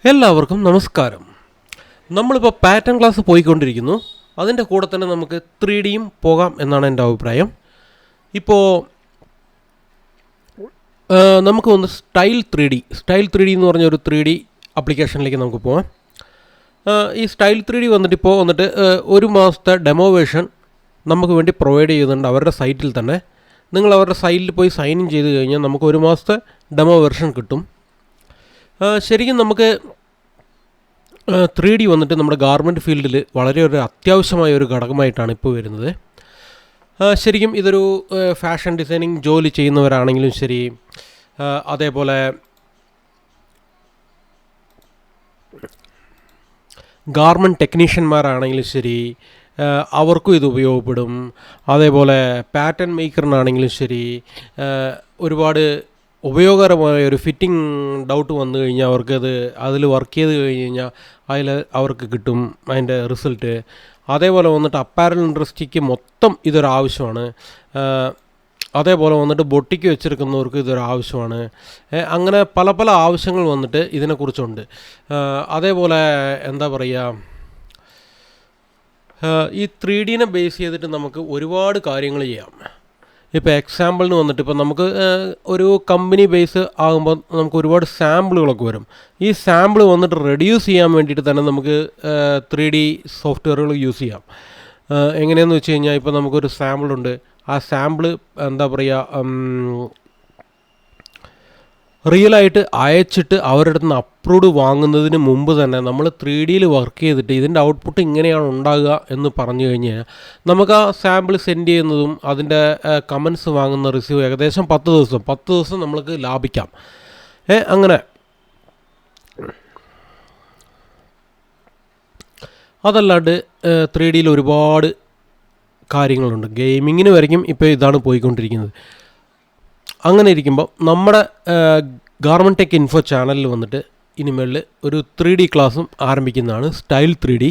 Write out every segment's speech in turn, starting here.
എല്ലാവർക്കും നമസ്കാരം. നമ്മളിപ്പോൾ പാറ്റേൺ ക്ലാസ് പോയിക്കൊണ്ടിരിക്കുന്നു. അതിൻ്റെ കൂടെ തന്നെ നമുക്ക് 3Dയും പോകാം എന്നാണ് എൻ്റെ അഭിപ്രായം. ഇപ്പോൾ നമുക്ക് ഒന്ന് സ്റ്റൈൽ 3D എന്ന് പറഞ്ഞൊരു 3D ആപ്ലിക്കേഷനിലേക്ക് നമുക്ക് പോകാം. ഈ സ്റ്റൈൽ 3D വന്നിട്ട് ഒരു മാസത്തെ ഡെമോ വേർഷൻ നമുക്ക് വേണ്ടി പ്രൊവൈഡ് ചെയ്യുന്നുണ്ട് അവരുടെ സൈറ്റിൽ തന്നെ. നിങ്ങൾ അവരുടെ സൈറ്റിൽ പോയി സൈൻ ഇൻ ചെയ്ത് കഴിഞ്ഞാൽ നമുക്ക് ഒരു മാസത്തെ ഡെമോ വെർഷൻ കിട്ടും. ശരിക്കും നമുക്ക് 3D വന്നിട്ട് നമ്മുടെ ഗാർമെൻറ്റ് ഫീൽഡിൽ വളരെ ഒരു അത്യാവശ്യമായ ഒരു ഘടകമായിട്ടാണ് ഇപ്പോൾ വരുന്നത്. ശരിക്കും ഇതൊരു ഫാഷൻ ഡിസൈനിങ് ജോലി ചെയ്യുന്നവരാണെങ്കിലും ശരി, അതേപോലെ ഗാർമെൻറ്റ് ടെക്നീഷ്യന്മാരാണെങ്കിലും ശരി, അവർക്കും ഇത് ഉപയോഗപ്പെടും. അതേപോലെ പാറ്റേൺ മേക്കറിനാണെങ്കിലും ശരി, ഒരുപാട് ഉപയോഗകരമായ ഒരു ഫിറ്റിംഗ് ഡൗട്ട് വന്നു കഴിഞ്ഞാൽ അവർക്കത് അതിൽ വർക്ക് ചെയ്ത് കഴിഞ്ഞ് കഴിഞ്ഞാൽ അതിൽ അവർക്ക് കിട്ടും അതിൻ്റെ റിസൾട്ട്. അതേപോലെ വന്നിട്ട് അപ്പാരൽ ഇൻഡസ്ട്രിക്ക് മൊത്തം ഇതൊരാവശ്യമാണ്. അതേപോലെ വന്നിട്ട് ബൊട്ടിക്ക് വെച്ചെടുക്കുന്നവർക്ക് ഇതൊരാവശ്യമാണ്. അങ്ങനെ പല പല ആവശ്യങ്ങൾ വന്നിട്ട് ഇതിനെക്കുറിച്ചുണ്ട്. അതേപോലെ എന്താ പറയുക, ഈ 3Dനെ ബേസ് ചെയ്തിട്ട് നമുക്ക് ഒരുപാട് കാര്യങ്ങൾ ചെയ്യാം. ഇപ്പോൾ എക്സാമ്പിളിന് വന്നിട്ട് ഇപ്പോൾ നമുക്ക് ഒരു കമ്പനി ബേസ് ആകുമ്പോൾ നമുക്ക് ഒരുപാട് സാമ്പിളുകളൊക്കെ വരും. ഈ സാമ്പിൾ വന്നിട്ട് റെഡ്യൂസ് ചെയ്യാൻ വേണ്ടിയിട്ട് തന്നെ നമുക്ക് 3D സോഫ്റ്റ്വെയറുകൾ യൂസ് ചെയ്യാം. എങ്ങനെയെന്ന് വെച്ച് കഴിഞ്ഞാൽ ഇപ്പോൾ നമുക്കൊരു സാമ്പിളുണ്ട്. ആ സാമ്പിൾ എന്താ പറയുക, റിയലായിട്ട് അയച്ചിട്ട് അവരുടെ അടുത്ത് നിന്ന് അപ്രൂവ്ഡ് വാങ്ങുന്നതിന് മുമ്പ് തന്നെ നമ്മൾ 3Dയിൽ വർക്ക് ചെയ്തിട്ട് ഇതിൻ്റെ ഔട്ട്പുട്ട് ഇങ്ങനെയാണ് ഉണ്ടാകുക എന്ന് പറഞ്ഞു കഴിഞ്ഞാൽ നമുക്ക് ആ സാമ്പിൾ സെൻഡ് ചെയ്യുന്നതും അതിൻ്റെ കമൻസ് വാങ്ങുന്ന റിസീവ് ഏകദേശം 10 ദിവസം നമ്മൾക്ക് ലാഭിക്കാം. അങ്ങനെ അതല്ലാണ്ട് 3Dയിൽ ഒരുപാട് കാര്യങ്ങളുണ്ട്. ഗെയിമിങ്ങിന് വരയ്ക്കും ഇപ്പോൾ ഇതാണ് പോയിക്കൊണ്ടിരിക്കുന്നത്. അങ്ങനെ ഇരിക്കുമ്പോൾ നമ്മുടെ ഗാർമെൻറ്റ് ടെക് ഇൻഫോ ചാനലിൽ വന്നിട്ട് ഇനിമേളിൽ ഒരു 3D ക്ലാസ്സും ആരംഭിക്കുന്നതാണ്, സ്റ്റൈൽ 3D.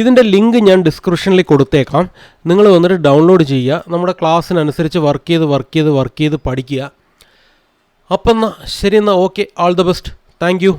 ഇതിൻ്റെ ലിങ്ക് ഞാൻ ഡിസ്ക്രിപ്ഷനിൽ കൊടുത്തേക്കാം. നിങ്ങൾ വന്നിട്ട് ഡൗൺലോഡ് ചെയ്യുക. നമ്മുടെ ക്ലാസ്സിനനുസരിച്ച് വർക്ക് ചെയ്ത് പഠിക്കുക. അപ്പം എന്നാൽ ശരി, എന്നാൽ okay, all the best, thank you.